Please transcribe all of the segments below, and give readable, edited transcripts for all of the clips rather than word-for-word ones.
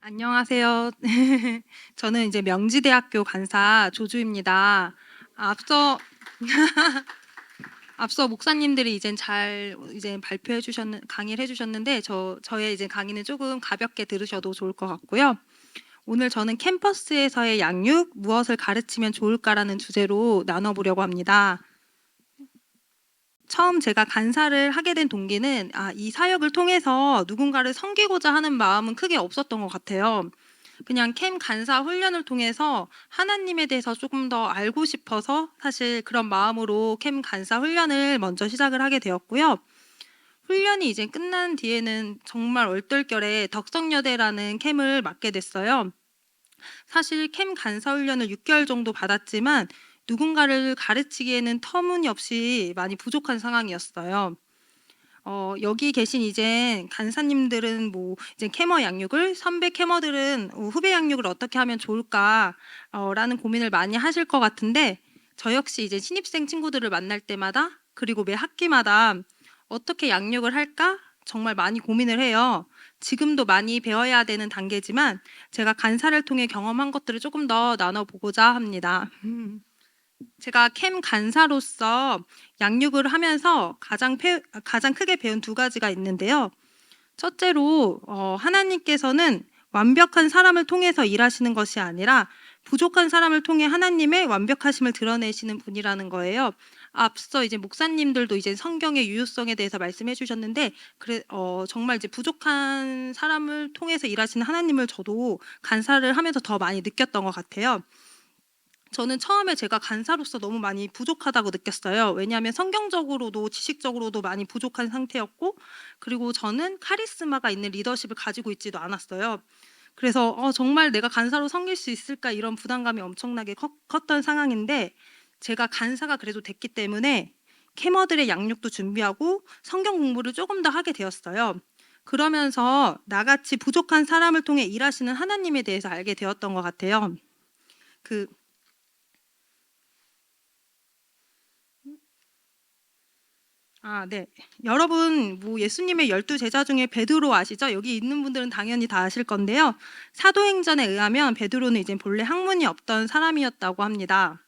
안녕하세요. 저는 이제 명지대학교 간사 조주입니다. 앞서 앞서 목사님들이 이제 발표해 주셨는 강의를 해 주셨는데 저의 이제 강의는 조금 가볍게 들으셔도 좋을 것 같고요. 오늘 저는 캠퍼스에서의 양육, 무엇을 가르치면 좋을까라는 주제로 나눠 보려고 합니다. 처음 제가 간사를 하게 된 동기는 이 사역을 통해서 누군가를 섬기고자 하는 마음은 크게 없었던 것 같아요. 그냥 캠 간사 훈련을 통해서 하나님에 대해서 조금 더 알고 싶어서 사실 그런 마음으로 캠 간사 훈련을 먼저 시작을 하게 되었고요. 훈련이 이제 끝난 뒤에는 정말 얼떨결에 덕성여대라는 캠을 맡게 됐어요. 사실 캠 간사 훈련을 6개월 정도 받았지만 누군가를 가르치기에는 터무니없이 많이 부족한 상황이었어요. 여기 계신 이제 간사님들은 뭐 이제 캐머 양육을, 선배 캐머들은 후배 양육을 어떻게 하면 좋을까 라는 고민을 많이 하실 것 같은데, 저 역시 이제 신입생 친구들을 만날 때마다, 그리고 매 학기마다 어떻게 양육을 할까 정말 많이 고민을 해요. 지금도 많이 배워야 되는 단계지만 제가 간사를 통해 경험한 것들을 조금 더 나눠보고자 합니다. 제가 캠 간사로서 양육을 하면서 가장 크게 배운 두 가지가 있는데요. 첫째로 하나님께서는 완벽한 사람을 통해서 일하시는 것이 아니라 부족한 사람을 통해 하나님의 완벽하심을 드러내시는 분이라는 거예요. 앞서 이제 목사님들도 이제 성경의 유효성에 대해서 말씀해 주셨는데, 정말 이제 부족한 사람을 통해서 일하시는 하나님을 저도 간사를 하면서 더 많이 느꼈던 것 같아요. 저는 처음에 제가 간사로서 너무 많이 부족하다고 느꼈어요. 왜냐하면 성경적으로도 지식적으로도 많이 부족한 상태였고, 그리고 저는 카리스마가 있는 리더십을 가지고 있지도 않았어요. 그래서 정말 내가 간사로 섬길 수 있을까 이런 부담감이 엄청나게 컸던 상황인데, 제가 간사가 그래도 됐기 때문에 캐머들의 양육도 준비하고 성경 공부를 조금 더 하게 되었어요. 그러면서 나같이 부족한 사람을 통해 일하시는 하나님에 대해서 알게 되었던 것 같아요. 그 네. 여러분 뭐 예수님의 12 제자 중에 베드로 아시죠? 여기 있는 분들은 당연히 다 아실 건데요. 사도행전에 의하면 베드로는 이제 본래 학문이 없던 사람이었다고 합니다.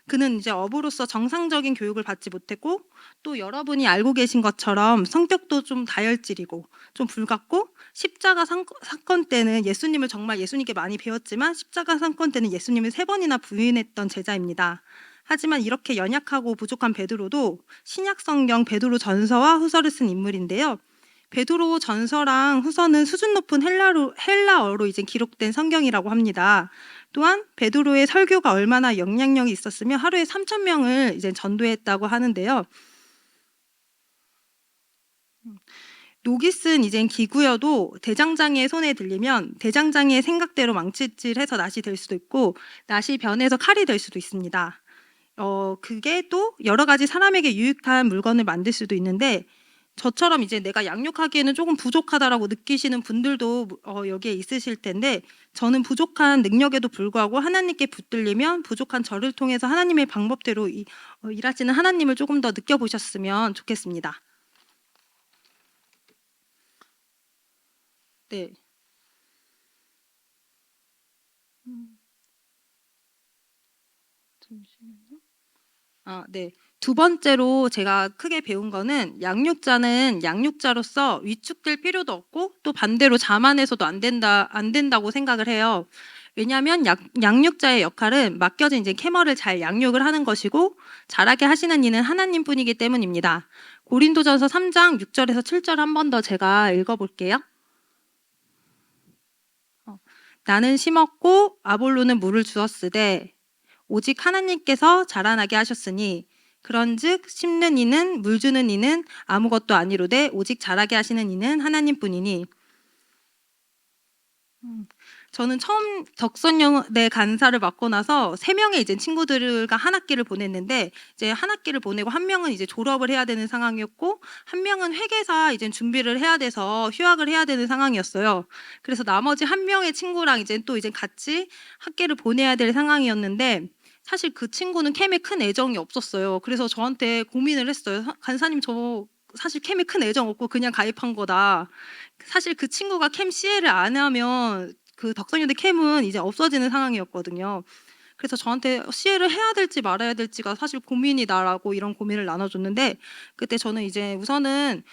그는 이제 어부로서 정상적인 교육을 받지 못했고, 또 여러분이 알고 계신 것처럼 성격도 좀 다혈질이고 좀 불같고, 십자가 사건 때는 예수님을 정말 예수님께 많이 배웠지만 십자가 사건 때는 예수님을 3번이나 부인했던 제자입니다. 하지만 이렇게 연약하고 부족한 베드로도 신약 성경 베드로 전서와 후서를 쓴 인물인데요. 베드로 전서랑 후서는 수준 높은 헬라어로 이제 기록된 성경이라고 합니다. 또한 베드로의 설교가 얼마나 영향력이 있었으며 하루에 3,000명을 이제 전도했다고 하는데요. 녹이 쓴 이젠 기구여도 대장장이의 손에 들리면 대장장이의 생각대로 망치질해서 낫이 될 수도 있고, 낫이 변해서 칼이 될 수도 있습니다. 그게 또 여러 가지 사람에게 유익한 물건을 만들 수도 있는데, 저처럼 이제 내가 양육하기에는 조금 부족하다라고 느끼시는 분들도 여기에 있으실 텐데, 저는 부족한 능력에도 불구하고 하나님께 붙들리면 부족한 저를 통해서 하나님의 방법대로 일하시는 하나님을 조금 더 느껴보셨으면 좋겠습니다. 네. 잠시만요. 네. 두 번째로 제가 크게 배운 거는, 양육자는 양육자로서 위축될 필요도 없고 또 반대로 자만해서도 안 된다고 생각을 해요. 왜냐하면 양육자의 역할은 맡겨진 이제 캐머를 잘 양육을 하는 것이고, 잘하게 하시는 이는 하나님뿐이기 때문입니다. 고린도전서 3장 6절에서 7절 한 번 더 제가 읽어볼게요. 나는 심었고 아볼로는 물을 주었으되 오직 하나님께서 자라나게 하셨으니, 그런즉 심는 이는 물 주는 이는 아무것도 아니로되 오직 자라게 하시는 이는 하나님뿐이니. 저는 처음 덕선여대 간사를 맡고 나서 3명의 이제 친구들과 한 학기를 보냈는데, 이제 한 학기를 보내고 한 명은 이제 졸업을 해야 되는 상황이었고, 한 명은 회계사 이제 준비를 해야 돼서 휴학을 해야 되는 상황이었어요. 그래서 나머지 한 명의 친구랑 이제 또 이제 같이 학기를 보내야 될 상황이었는데, 사실 그 친구는 캠에 큰 애정이 없었어요. 그래서 저한테 고민을 했어요. 간사님, 저 사실 캠에 큰 애정 없고 그냥 가입한 거다. 사실 그 친구가 캠 CA를 안 하면 그 덕성여대 캠은 이제 없어지는 상황이었거든요. 그래서 저한테 시해를 해야 될지 말아야 될지가 사실 고민이다라고 이런 고민을 나눠줬는데, 그때 저는 이제 우선은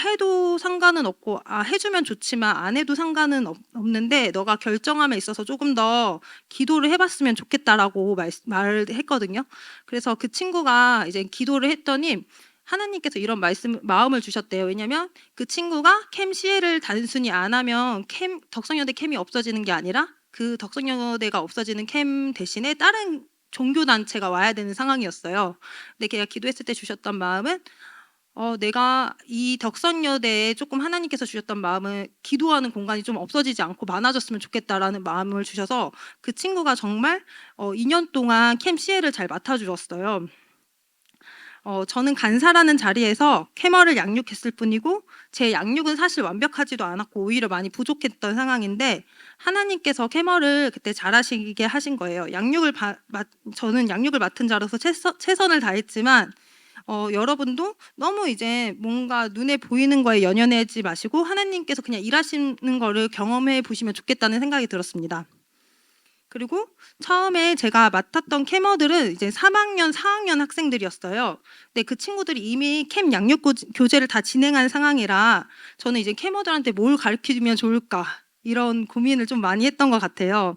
해도 상관은 없고, 해주면 좋지만 안 해도 상관은 없는데 너가 결정함에 있어서 조금 더 기도를 해봤으면 좋겠다라고 말을 했거든요. 그래서 그 친구가 이제 기도를 했더니 하나님께서 이런 마음을 주셨대요. 왜냐면 그 친구가 캠 시해를 단순히 안 하면 덕성여대 캠이 없어지는 게 아니라 그 덕성여대가 없어지는 캠 대신에 다른 종교 단체가 와야 되는 상황이었어요. 근데 걔가 기도했을 때 주셨던 마음은 내가 이 덕성여대에 조금 하나님께서 주셨던 마음은 기도하는 공간이 좀 없어지지 않고 많아졌으면 좋겠다라는 마음을 주셔서 그 친구가 정말 2년 동안 캠 시해를 잘 맡아주었어요. 저는 간사라는 자리에서 캐머를 양육했을 뿐이고 제 양육은 사실 완벽하지도 않았고 오히려 많이 부족했던 상황인데 하나님께서 캐머를 그때 잘하시게 하신 거예요. 저는 양육을 맡은 자로서 최선을 다했지만 여러분도 너무 이제 뭔가 눈에 보이는 거에 연연하지 마시고 하나님께서 그냥 일하시는 거를 경험해 보시면 좋겠다는 생각이 들었습니다. 그리고 처음에 제가 맡았던 캐머들은 이제 3학년, 4학년 학생들이었어요. 근데 그 친구들이 이미 캠 양육 교재를 다 진행한 상황이라 저는 이제 캐머들한테 뭘 가르치면 좋을까 이런 고민을 좀 많이 했던 것 같아요.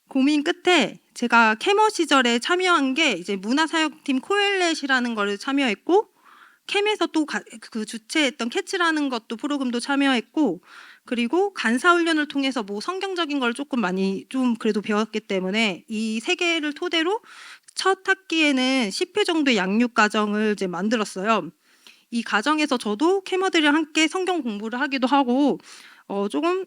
고민 끝에 제가 캐머 시절에 참여한 게 이제 문화사역팀 코엘렛이라는 거를 참여했고 캠에서 또 그 주최했던 캐치라는 것도 프로그램도 참여했고 그리고 간사 훈련을 통해서 뭐 성경적인 걸 조금 많이 좀 그래도 배웠기 때문에 이 세 개를 토대로 첫 학기에는 10회 정도의 양육 과정을 이제 만들었어요. 이 과정에서 저도 캐머들이랑 함께 성경 공부를 하기도 하고 조금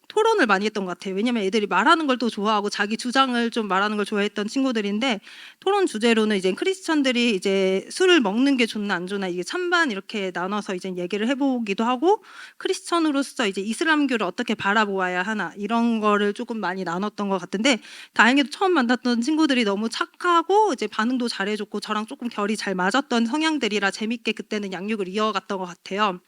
토론을 많이 했던 것 같아요. 왜냐면 애들이 말하는 걸 또 좋아하고 자기 주장을 좀 말하는 걸 좋아했던 친구들인데 토론 주제로는 이제 크리스천들이 이제 술을 먹는 게 좋나 안 좋나 이게 찬반 이렇게 나눠서 이제 얘기를 해보기도 하고 크리스천으로서 이제 이슬람교를 어떻게 바라보아야 하나 이런 거를 조금 많이 나눴던 것 같은데 다행히도 처음 만났던 친구들이 너무 착하고 이제 반응도 잘해줬고 저랑 조금 결이 잘 맞았던 성향들이라 재밌게 그때는 양육을 이어갔던 것 같아요.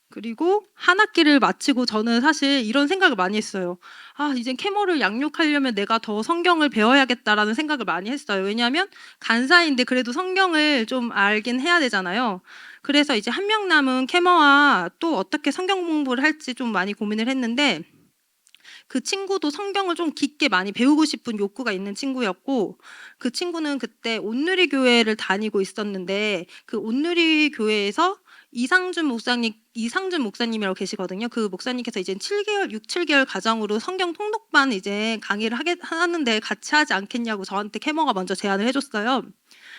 그리고 한 학기를 마치고 저는 사실 이런 생각을 많이 했어요. 이제 캐머를 양육하려면 내가 더 성경을 배워야겠다라는 생각을 많이 했어요. 왜냐하면 간사인데 그래도 성경을 좀 알긴 해야 되잖아요. 그래서 이제 한 명 남은 캐머와 또 어떻게 성경 공부를 할지 좀 많이 고민을 했는데 그 친구도 성경을 좀 깊게 많이 배우고 싶은 욕구가 있는 친구였고 그 친구는 그때 온누리 교회를 다니고 있었는데 그 온누리 교회에서 이상준 목사님이라고 계시거든요. 그 목사님께서 이제 7개월 가정으로 성경 통독반 이제 강의를 하는데 같이 하지 않겠냐고 저한테 캐머가 먼저 제안을 해줬어요.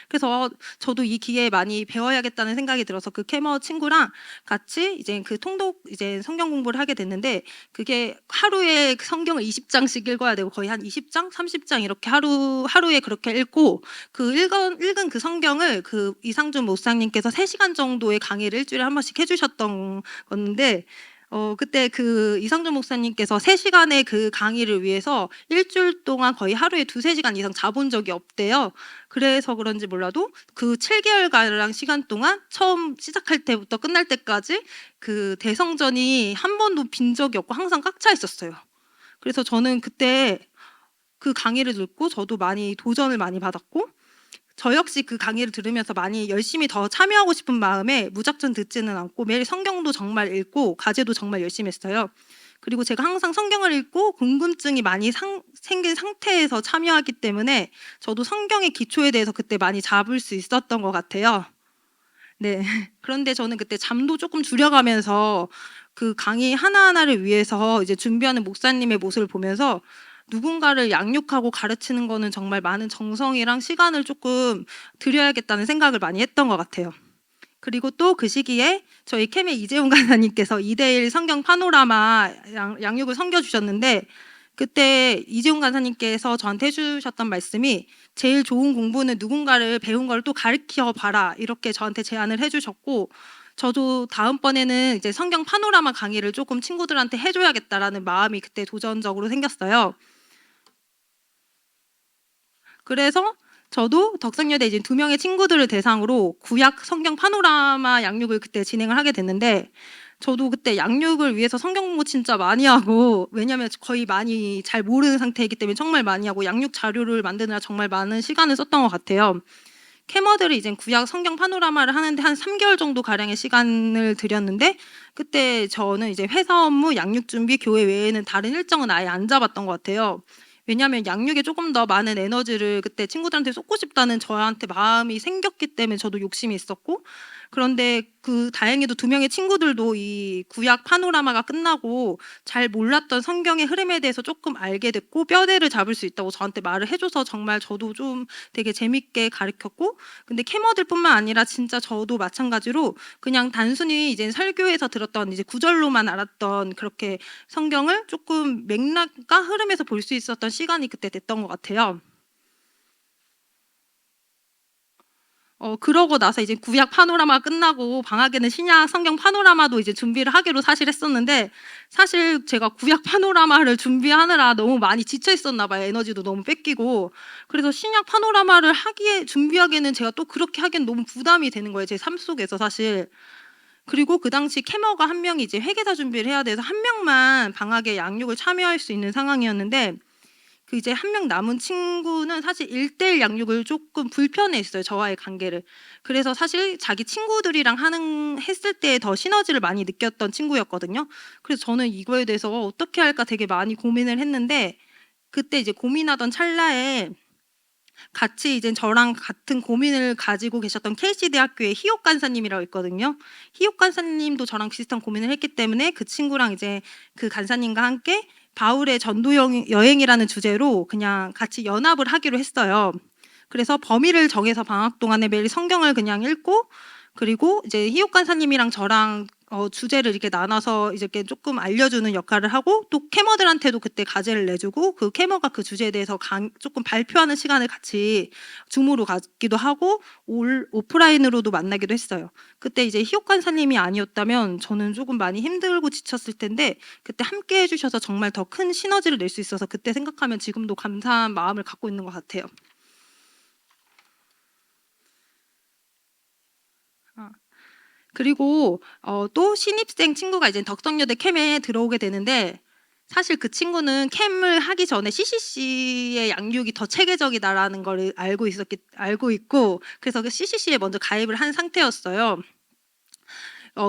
그래서 저도 이 기회에 많이 배워야겠다는 생각이 들어서 그 캐머 친구랑 같이 이제 그 통독 이제 성경 공부를 하게 됐는데 그게 하루에 성경을 20장씩 읽어야 되고 거의 한 20장, 30장 이렇게 하루에 그렇게 읽고 그 읽은 그 성경을 그 이상준 목사님께서 3시간 정도의 강의를 일주일에 한 번씩 해주셨던 건데 그때 그 이상준 목사님께서 3시간의 그 강의를 위해서 일주일 동안 거의 하루에 2-3시간 이상 자본 적이 없대요. 그래서 그런지 몰라도 그 7개월가량 시간 동안 처음 시작할 때부터 끝날 때까지 그 대성전이 한 번도 빈 적이 없고 항상 꽉 차 있었어요. 그래서 저는 그때 그 강의를 듣고 저도 많이 도전을 많이 받았고 저 역시 그 강의를 들으면서 많이 열심히 더 참여하고 싶은 마음에 무작정 듣지는 않고 매일 성경도 정말 읽고 과제도 정말 열심히 했어요. 그리고 제가 항상 성경을 읽고 궁금증이 많이 생긴 상태에서 참여하기 때문에 저도 성경의 기초에 대해서 그때 많이 잡을 수 있었던 것 같아요. 네. 그런데 저는 그때 잠도 조금 줄여가면서 그 강의 하나하나를 위해서 이제 준비하는 목사님의 모습을 보면서 누군가를 양육하고 가르치는 거는 정말 많은 정성이랑 시간을 조금 들여야겠다는 생각을 많이 했던 것 같아요. 그리고 또 그 시기에 저희 캠의 이재훈 간사님께서 2대1 성경 파노라마 양육을 섬겨주셨는데 그때 이재훈 간사님께서 저한테 해주셨던 말씀이 제일 좋은 공부는 누군가를 배운 걸 또 가르쳐 봐라 이렇게 저한테 제안을 해주셨고 저도 다음번에는 이제 성경 파노라마 강의를 조금 친구들한테 해줘야겠다라는 마음이 그때 도전적으로 생겼어요. 그래서 저도 덕성여대 이제 2명의 친구들을 대상으로 구약 성경 파노라마 양육을 그때 진행을 하게 됐는데, 저도 그때 양육을 위해서 성경 공부 진짜 많이 하고, 왜냐면 거의 많이 잘 모르는 상태이기 때문에 정말 많이 하고 양육 자료를 만드느라 정말 많은 시간을 썼던 것 같아요. 캐머들이 이제 구약 성경 파노라마를 하는데 한 3개월 정도 가량의 시간을 들였는데, 그때 저는 이제 회사 업무, 양육 준비, 교회 외에는 다른 일정은 아예 안 잡았던 것 같아요. 왜냐하면 양육에 조금 더 많은 에너지를 그때 친구들한테 쏟고 싶다는 저한테 마음이 생겼기 때문에 저도 욕심이 있었고, 그런데 다행히도 2명의 친구들도 이 구약 파노라마가 끝나고 잘 몰랐던 성경의 흐름에 대해서 조금 알게 됐고 뼈대를 잡을 수 있다고 저한테 말을 해줘서 정말 저도 좀 되게 재밌게 가르쳤고, 근데 캐머들뿐만 아니라 진짜 저도 마찬가지로 그냥 단순히 이제 설교에서 들었던 이제 구절로만 알았던 그렇게 성경을 조금 맥락과 흐름에서 볼 수 있었던 시간이 그때 됐던 것 같아요. 그러고 나서 이제 구약 파노라마 끝나고 방학에는 신약 성경 파노라마도 이제 준비를 하기로 사실 했었는데, 사실 제가 구약 파노라마를 준비하느라 너무 많이 지쳐 있었나 봐요. 에너지도 너무 뺏기고. 그래서 신약 파노라마를 준비하기에는 제가 또 그렇게 하기엔 너무 부담이 되는 거예요. 제 삶 속에서 사실. 그리고 그 당시 캐머가 한 명이 이제 회계사 준비를 해야 돼서 한 명만 방학에 양육을 참여할 수 있는 상황이었는데, 그 이제 한 명 남은 친구는 사실 1대1 양육을 조금 불편해했어요, 저와의 관계를. 그래서 사실 자기 친구들이랑 했을 때 더 시너지를 많이 느꼈던 친구였거든요. 그래서 저는 이거에 대해서 어떻게 할까 되게 많이 고민을 했는데, 그때 이제 고민하던 찰나에 같이 이제 저랑 같은 고민을 가지고 계셨던 KC 대학교의 희옥 간사님이라고 있거든요. 희옥 간사님도 저랑 비슷한 고민을 했기 때문에 그 친구랑 이제 그 간사님과 함께 바울의 전도 여행이라는 주제로 그냥 같이 연합을 하기로 했어요. 그래서 범위를 정해서 방학 동안에 매일 성경을 그냥 읽고, 그리고 이제 희옥 간사님이랑 저랑 주제를 이렇게 나눠서 이렇게 조금 알려주는 역할을 하고, 또 캐머들한테도 그때 과제를 내주고 그 캐머가 그 주제에 대해서 조금 발표하는 시간을 같이 줌으로 갖기도 하고 오프라인으로도 만나기도 했어요. 그때 이제 희옥 간사님이 아니었다면 저는 조금 많이 힘들고 지쳤을 텐데, 그때 함께 해주셔서 정말 더 큰 시너지를 낼 수 있어서 그때 생각하면 지금도 감사한 마음을 갖고 있는 것 같아요. 그리고 또 신입생 친구가 이제 덕성여대 캠에 들어오게 되는데, 사실 그 친구는 캠을 하기 전에 CCC의 양육이 더 체계적이다라는 걸 알고 있고, 그래서 그 CCC에 먼저 가입을 한 상태였어요.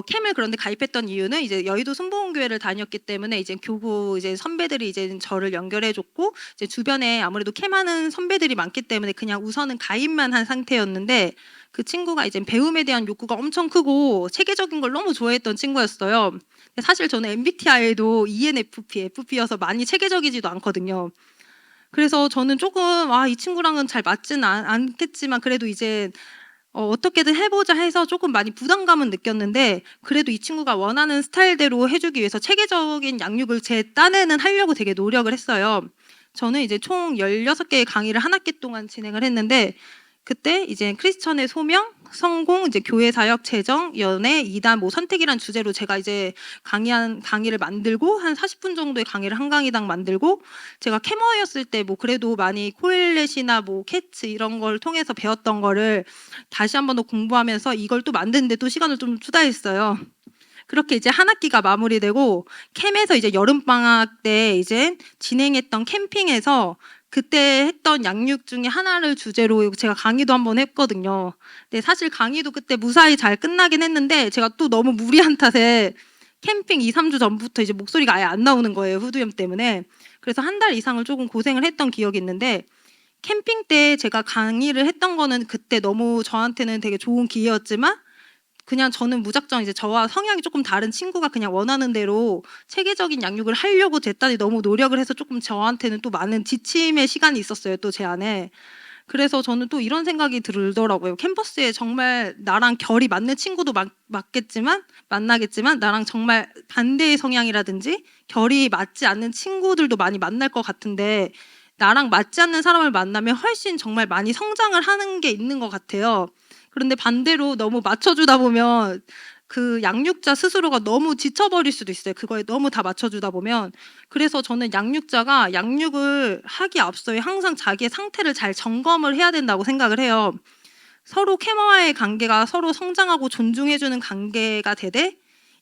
캠을 그런데 가입했던 이유는 이제 여의도 순복음교회를 다녔기 때문에 이제 교구 이제 선배들이 이제 저를 연결해줬고, 이제 주변에 아무래도 캠하는 선배들이 많기 때문에 그냥 우선은 가입만 한 상태였는데, 그 친구가 이제 배움에 대한 욕구가 엄청 크고 체계적인 걸 너무 좋아했던 친구였어요. 근데 사실 저는 MBTI도 ENFP, FP여서 많이 체계적이지도 않거든요. 그래서 저는 조금 이 친구랑은 잘 맞지는 않겠지만 그래도 이제 어떻게든 해보자 해서 조금 많이 부담감은 느꼈는데, 그래도 이 친구가 원하는 스타일대로 해주기 위해서 체계적인 양육을 제 딴에는 하려고 되게 노력을 했어요. 저는 이제 총 16개의 강의를 한 학기 동안 진행을 했는데, 그때 이제 크리스천의 소명, 성공, 이제 교회 사역, 재정, 연애, 이단, 뭐 선택이란 주제로 제가 이제 강의를 만들고 한 40분 정도의 강의를 한 강의당 만들고, 제가 캐머였을 때 뭐 그래도 많이 코일렛이나 뭐 캐츠 이런 걸 통해서 배웠던 거를 다시 한 번 더 공부하면서 이걸 또 만드는데 또 시간을 좀 투자했어요. 그렇게 이제 한 학기가 마무리되고, 캠에서 이제 여름방학 때 이제 진행했던 캠핑에서 그때 했던 양육 중에 하나를 주제로 제가 강의도 한번 했거든요. 근데 사실 강의도 그때 무사히 잘 끝나긴 했는데, 제가 또 너무 무리한 탓에 캠핑 2, 3주 전부터 이제 목소리가 아예 안 나오는 거예요. 후두염 때문에. 그래서 한 달 이상을 조금 고생을 했던 기억이 있는데, 캠핑 때 제가 강의를 했던 거는 그때 너무 저한테는 되게 좋은 기회였지만, 그냥 저는 무작정 이제 저와 성향이 조금 다른 친구가 그냥 원하는 대로 체계적인 양육을 하려고 제 딴이 너무 노력을 해서 조금 저한테는 또 많은 지침의 시간이 있었어요, 또 제 안에. 그래서 저는 또 이런 생각이 들더라고요. 캠퍼스에 정말 나랑 결이 맞는 친구도 만나겠지만 나랑 정말 반대의 성향이라든지 결이 맞지 않는 친구들도 많이 만날 것 같은데, 나랑 맞지 않는 사람을 만나면 훨씬 정말 많이 성장을 하는 게 있는 것 같아요. 그런데 반대로 너무 맞춰주다 보면 그 양육자 스스로가 너무 지쳐버릴 수도 있어요. 그거에 너무 다 맞춰주다 보면. 그래서 저는 양육자가 양육을 하기 앞서에 항상 자기의 상태를 잘 점검을 해야 된다고 생각을 해요. 서로 캐머와의 관계가 서로 성장하고 존중해주는 관계가 되되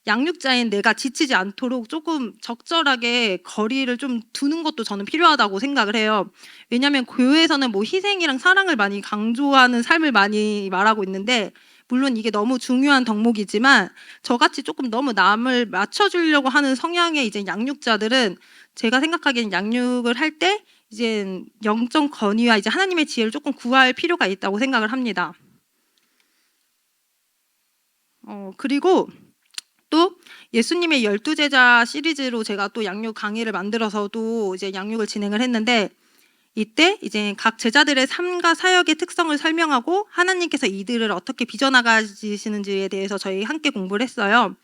양육자인 내가 지치지 않도록 조금 적절하게 거리를 좀 두는 것도 저는 필요하다고 생각을 해요. 왜냐하면 교회에서는 뭐 희생이랑 사랑을 많이 강조하는 삶을 많이 말하고 있는데 물론 이게 너무 중요한 덕목이지만 저같이 조금 너무 남을 맞춰주려고 하는 성향의 이제 양육자들은 제가 생각하기에는 양육을 할 때 이제 영적 건의와 이제 하나님의 지혜를 조금 구할 필요가 있다고 생각을 합니다. 그리고 또 예수님의 12제자 시리즈로 제가 또 양육 강의를 만들어서도 이제 양육을 진행을 했는데 이때 이제 각 제자들의 삶과 사역의 특성을 설명하고 하나님께서 이들을 어떻게 빚어나가시는지에 대해서 저희 함께 공부를 했어요.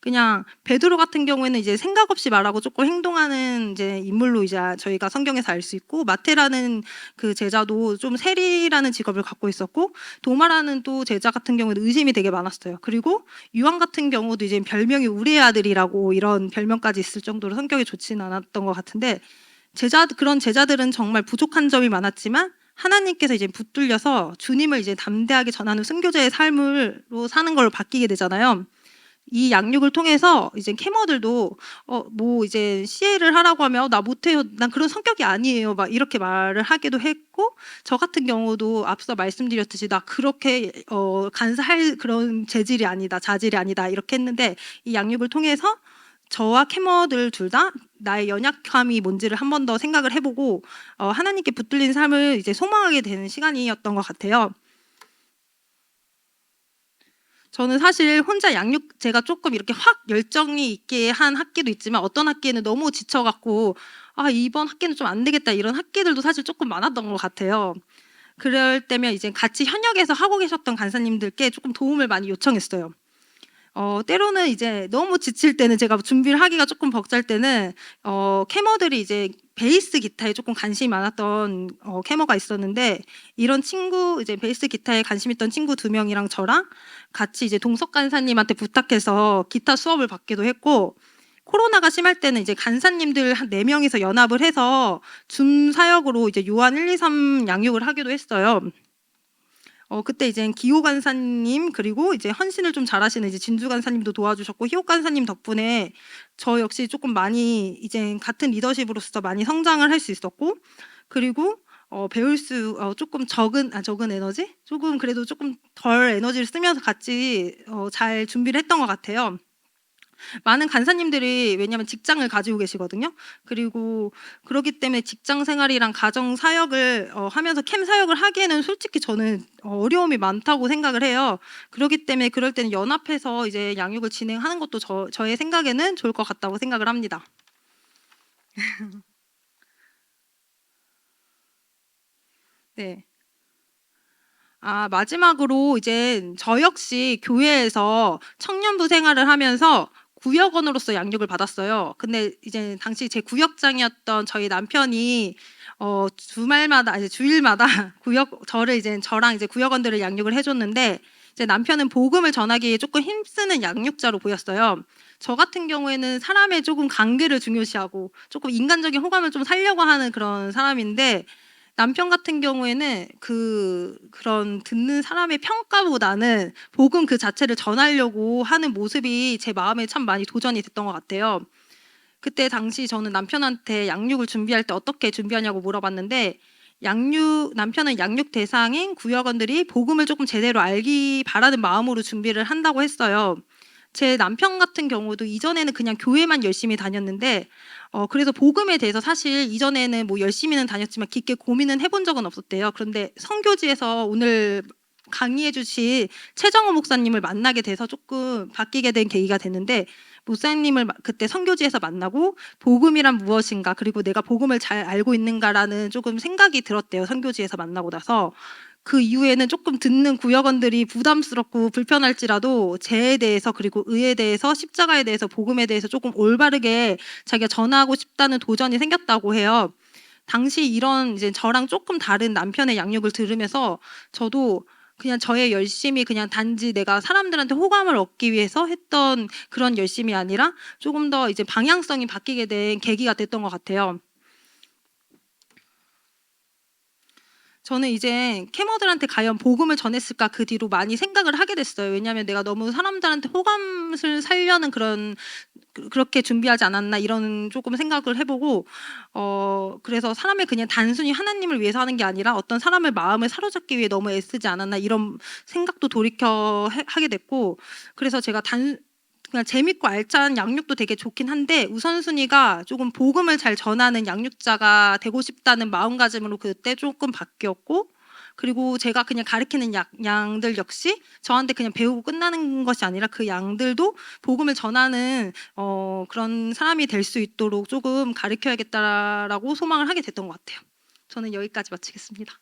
그냥 베드로 같은 경우에는 이제 생각 없이 말하고 조금 행동하는 이제 인물로 이제 저희가 성경에서 알 수 있고, 마태라는 그 제자도 좀 세리라는 직업을 갖고 있었고, 도마라는 또 제자 같은 경우는 의심이 되게 많았어요. 그리고 요한 같은 경우도 이제 별명이 우리의 아들이라고 이런 별명까지 있을 정도로 성격이 좋지는 않았던 것 같은데, 그런 제자들은 정말 부족한 점이 많았지만 하나님께서 이제 붙들려서 주님을 이제 담대하게 전하는 순교자의 삶으로 사는 걸로 바뀌게 되잖아요. 이 양육을 통해서 이제 캐머들도 뭐 이제 CA를 하라고 하면 나 못해요. 난 그런 성격이 아니에요. 막 이렇게 말을 하기도 했고, 저 같은 경우도 앞서 말씀드렸듯이 나 그렇게 간사할 그런 재질이 아니다, 자질이 아니다 이렇게 했는데 이 양육을 통해서 저와 캐머들 둘 다 나의 연약함이 뭔지를 한 번 더 생각을 해보고 하나님께 붙들린 삶을 이제 소망하게 되는 시간이었던 것 같아요. 저는 사실 혼자 제가 조금 이렇게 확 열정이 있게 한 학기도 있지만 어떤 학기에는 너무 지쳐갖고 이번 학기는 좀 안 되겠다 이런 학기들도 사실 조금 많았던 것 같아요. 그럴 때면 이제 같이 현역에서 하고 계셨던 간사님들께 조금 도움을 많이 요청했어요. 때로는 이제 너무 지칠 때는 제가 준비를 하기가 조금 벅찰 때는 캐머들이 이제 베이스 기타에 조금 관심이 많았던 캐머가 있었는데, 이런 친구 이제 베이스 기타에 관심 있던 친구 2명이랑 저랑 같이 이제 동석 간사님한테 부탁해서 기타 수업을 받기도 했고, 코로나가 심할 때는 이제 간사님들 한 4명이서 연합을 해서 줌 사역으로 이제 요한 1, 2, 3 양육을 하기도 했어요. 그때 이제 기호 간사님 그리고 이제 헌신을 좀 잘하시는 이제 진주 간사님도 도와주셨고, 희옥 간사님 덕분에 저 역시 조금 많이 이제 같은 리더십으로서 많이 성장을 할 수 있었고, 그리고 배울 수 조금 적은 에너지? 조금 그래도 조금 덜 에너지를 쓰면서 같이 잘 준비를 했던 것 같아요. 많은 간사님들이 왜냐하면 직장을 가지고 계시거든요. 그리고 그렇기 때문에 직장 생활이랑 가정 사역을 하면서 캠 사역을 하기에는 솔직히 저는 어려움이 많다고 생각을 해요. 그렇기 때문에 그럴 때는 연합해서 이제 양육을 진행하는 것도 저의 생각에는 좋을 것 같다고 생각을 합니다. 네. 마지막으로 이제 저 역시 교회에서 청년부 생활을 하면서 구역원으로서 양육을 받았어요. 근데 이제 당시 제 구역장이었던 저희 남편이 주말마다 이제 주일마다 저랑 이제 구역원들을 양육을 해줬는데, 이제 남편은 복음을 전하기에 조금 힘쓰는 양육자로 보였어요. 저 같은 경우에는 사람의 조금 관계를 중요시하고 조금 인간적인 호감을 좀 살려고 하는 그런 사람인데, 남편 같은 경우에는 그런 듣는 사람의 평가보다는 복음 그 자체를 전하려고 하는 모습이 제 마음에 참 많이 도전이 됐던 것 같아요. 그때 당시 저는 남편한테 양육을 준비할 때 어떻게 준비하냐고 물어봤는데, 남편은 양육 대상인 구역원들이 복음을 조금 제대로 알기 바라는 마음으로 준비를 한다고 했어요. 제 남편 같은 경우도 이전에는 그냥 교회만 열심히 다녔는데 그래서 복음에 대해서 사실 이전에는 뭐 열심히는 다녔지만 깊게 고민은 해본 적은 없었대요. 그런데 선교지에서 오늘 강의해 주신 최정호 목사님을 만나게 돼서 조금 바뀌게 된 계기가 됐는데, 목사님을 그때 선교지에서 만나고 복음이란 무엇인가, 그리고 내가 복음을 잘 알고 있는가라는 조금 생각이 들었대요. 선교지에서 만나고 나서. 그 이후에는 조금 듣는 구역원들이 부담스럽고 불편할지라도 죄에 대해서, 그리고 의에 대해서, 십자가에 대해서, 복음에 대해서 조금 올바르게 자기가 전하고 싶다는 도전이 생겼다고 해요. 당시 이런 이제 저랑 조금 다른 남편의 양육을 들으면서 저도 그냥 저의 열심이 그냥 단지 내가 사람들한테 호감을 얻기 위해서 했던 그런 열심이 아니라 조금 더 이제 방향성이 바뀌게 된 계기가 됐던 것 같아요. 저는 이제 캐머들한테 과연 복음을 전했을까 그 뒤로 많이 생각을 하게 됐어요. 왜냐하면 내가 너무 사람들한테 호감을 살려는 그렇게 준비하지 않았나 이런 조금 생각을 해보고 그래서 사람을 그냥 단순히 하나님을 위해서 하는 게 아니라 어떤 사람의 마음을 사로잡기 위해 너무 애쓰지 않았나 이런 생각도 돌이켜 하게 됐고 그래서 제가 그냥 재밌고 알찬 양육도 되게 좋긴 한데 우선순위가 조금 복음을 잘 전하는 양육자가 되고 싶다는 마음가짐으로 그때 조금 바뀌었고 그리고 제가 그냥 가르치는 양들 역시 저한테 그냥 배우고 끝나는 것이 아니라 그 양들도 복음을 전하는 그런 사람이 될 수 있도록 조금 가르쳐야겠다라고 소망을 하게 됐던 것 같아요. 저는 여기까지 마치겠습니다.